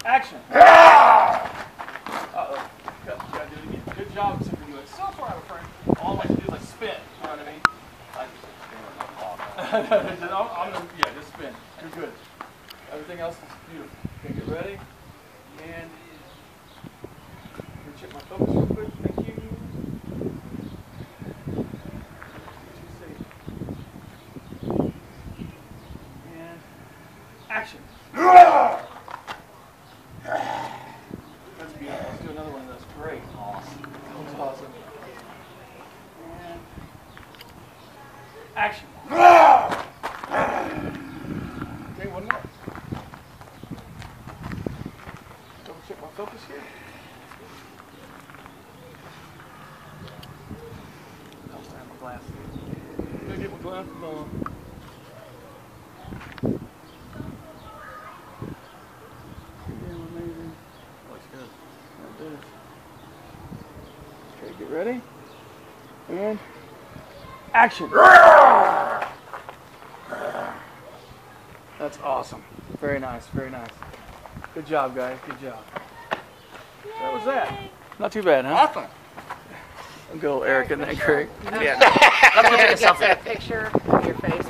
Action. Uh-oh. Gotta do it again. Good job, Super Good. So far out of frame. All I like to do is like spin. You know what I mean? Yeah, just spin. You're good. Everything else is beautiful. Okay, get ready. And let me check my focus real quick. Thank you. And action. That's beautiful. Let's do another one of those. Great. Awesome. That was awesome. And action. Okay, one more. Double check my focus here. I'll start my glasses. I'm gonna get my glasses on. Amazing. Looks good. That does. Okay, get ready. And action. That's awesome. Very nice, very nice. Good job, guys. Good job. That was that. Not too bad, huh? Awesome. I'll go Eric and then Craig. Yeah. Let's take a selfie. Picture of your face.